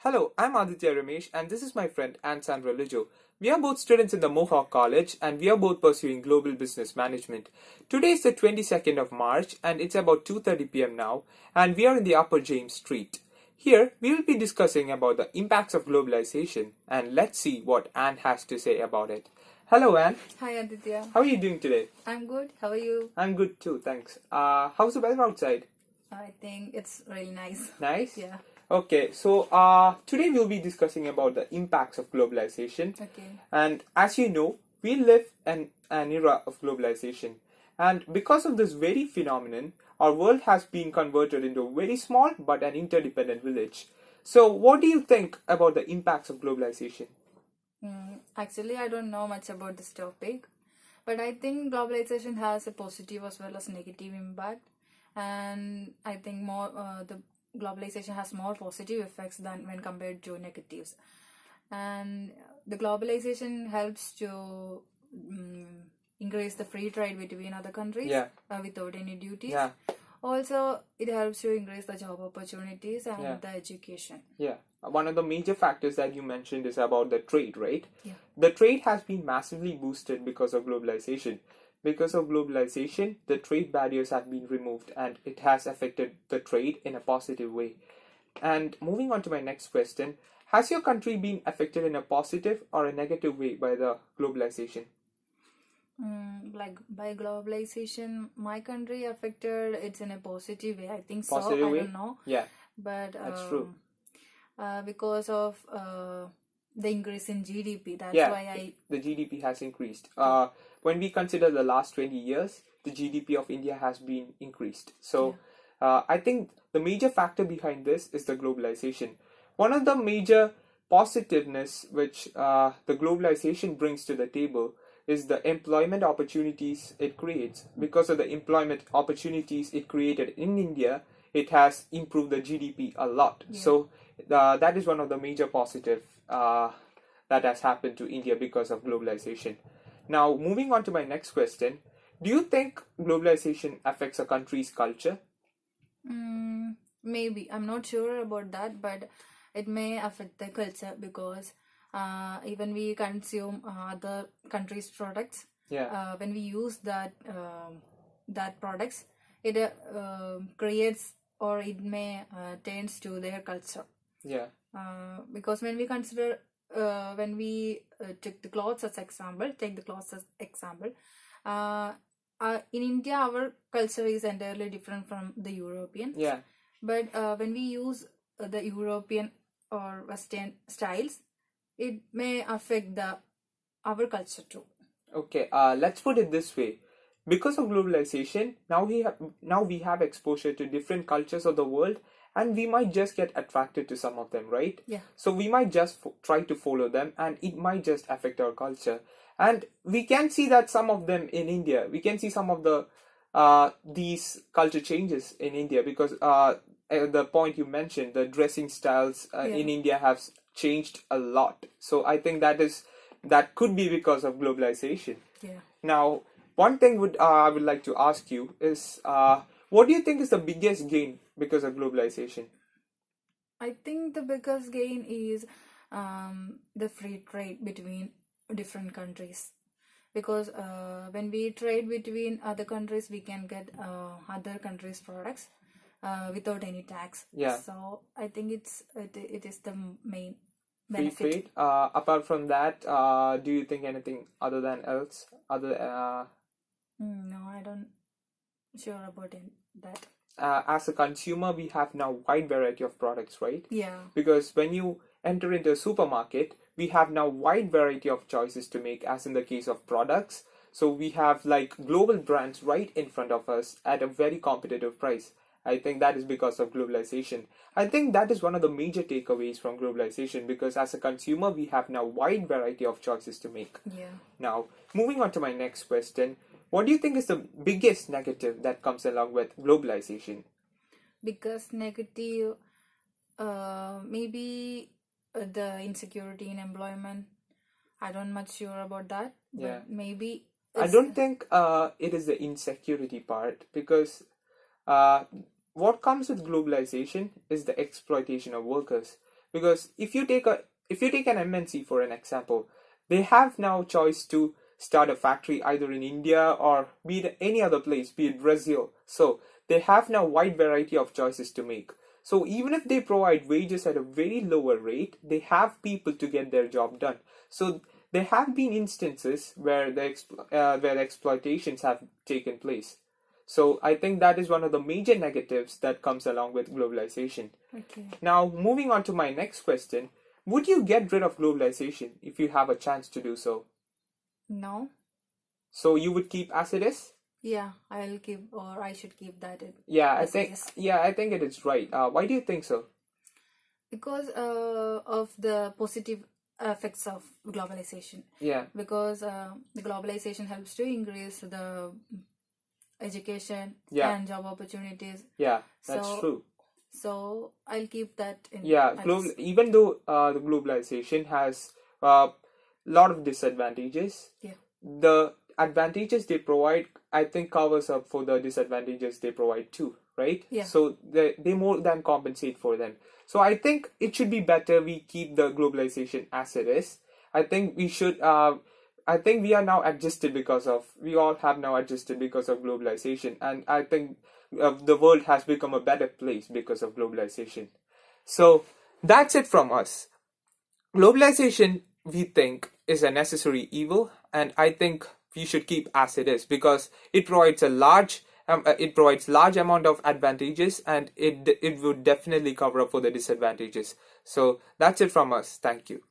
Hello, I'm Aditya Ramesh, and this is my friend Anne Sandra Lijo. We are both students in the Mohawk College, and we are both pursuing global business management. Today is the 22nd of March, and it's about 2:30 p.m. now, and we are in the Upper James Street. Here, we will be discussing about the impacts of globalization, and let's see what Anne has to say about it. Hello, Anne. Hi Aditya. How are you doing today? I'm good. How are you? I'm good too, thanks. How's the weather outside? I think it's really nice. Nice. Yeah. Okay, so today we'll be discussing about the impacts of globalization. Okay. And as you know, we live in an era of globalization. And because of this very phenomenon, our world has been converted into a very small but an interdependent village. So, what do you think about the impacts of globalization? Actually, I don't know much about this topic, but I think globalization has a positive as well as negative impact, and I think more the globalization has more positive effects than when compared to negatives. And the globalization helps to increase the free trade between other countries Yeah, without any duties. yeah, Also, it helps to increase the job opportunities and yeah. the education. Yeah. One of the major factors that you mentioned is about the trade, right? Yeah. The trade has been massively boosted because of globalization. Because of globalization, the trade barriers have been removed and it has affected the trade in a positive way. And moving on to my next question, has your country been affected in a positive or a negative way by the globalization? Like by globalization, my country affected it's in a positive way. I think so. Positive I way? don't know, Yeah, but that's true. because of the increase in GDP, that's Yeah, why I the GDP has increased. yeah When we consider the last 20 years, the GDP of India has been increased. yeah So, I think the major factor behind this is the globalization. One of the major positiveness which the globalization brings to the table is the employment opportunities it creates. Because of the employment opportunities it created in India, it has improved the GDP a lot. yeah. So, that is one of the major positive that has happened to India because of globalization. Now, moving on to my next question, do you think globalization affects a country's culture? Maybe I'm not sure about that, but it may affect the culture because even we consume other countries' products, Yeah, when we use that products, it creates or it may turns to their culture. yeah, Because when we consider when we take the clothes as example, uh, in India our culture is entirely different from the European, yeah. but when we use the European or Western styles, it may affect the our culture too. Okay, let's put it this way. Because of globalization, now we have exposure to different cultures of the world, and we might just get attracted to some of them, right? Yeah. So we might just try to follow them, and it might just affect our culture. And we can see that some of them in India. We can see some of the these culture changes in India because the point you mentioned, the dressing styles Yeah. in India have changed a lot. So I think that could be because of globalization. Yeah. Now, one thing would I would like to ask you is, what do you think is the biggest gain because of globalization? I think the biggest gain is the free trade between different countries. Because when we trade between other countries, we can get other countries' products without any tax. Yeah, So I think it is the main free benefit. trade. Apart from that, do you think anything other than else? No, I don't sure about that. As a consumer, we have now wide variety of products, right? Yeah, Because when you enter into a supermarket, we have now wide variety of choices to make, as in the case of products. So we have like global brands right in front of us at a very competitive price. I think that is because of globalization. I think that is one of the major takeaways from globalization because as a consumer, we have now wide variety of choices to make. yeah. Now, moving on to my next question, what do you think is the biggest negative that comes along with globalization? Because negative, maybe the insecurity in employment. I don't much sure about that, Yeah. but maybe I it's don't think it is the insecurity part because uh, what comes with globalization is the exploitation of workers. because if you take an MNC for an example, they have now choice to start a factory either in India or be it any other place, be it Brazil. So they have now wide variety of choices to make. So even if they provide wages at a very lower rate, they have people to get their job done. So there have been instances where where exploitations have taken place. So I think that is one of the major negatives that comes along with globalization. Okay. Now, moving on to my next question, would you get rid of globalization if you have a chance to do so? No. So you would keep as it is? Yeah, I'll keep, or I should keep that in. Yeah, as it is. I think it is right. Why do you think so? Because of the positive effects of globalization. Yeah, Because the globalization helps to increase the education Yeah. and job opportunities. yeah, that's So- true. So I'll keep that in. Yeah, as- even though the globalization has a lot of disadvantages, Yeah. the advantages they provide, I think, covers up for the disadvantages they provide too, right? Yeah. So they more than compensate for them. So I think it should be better we keep the globalization as it is. I think we should. I think we are now adjusted we all have now adjusted because of globalization, and I think the world has become a better place because of globalization. So that's it from us. Globalization, we think, is a necessary evil, and I think we should keep as it is because it provides large amount of advantages, and it would definitely cover up for the disadvantages. So that's it from us. Thank you.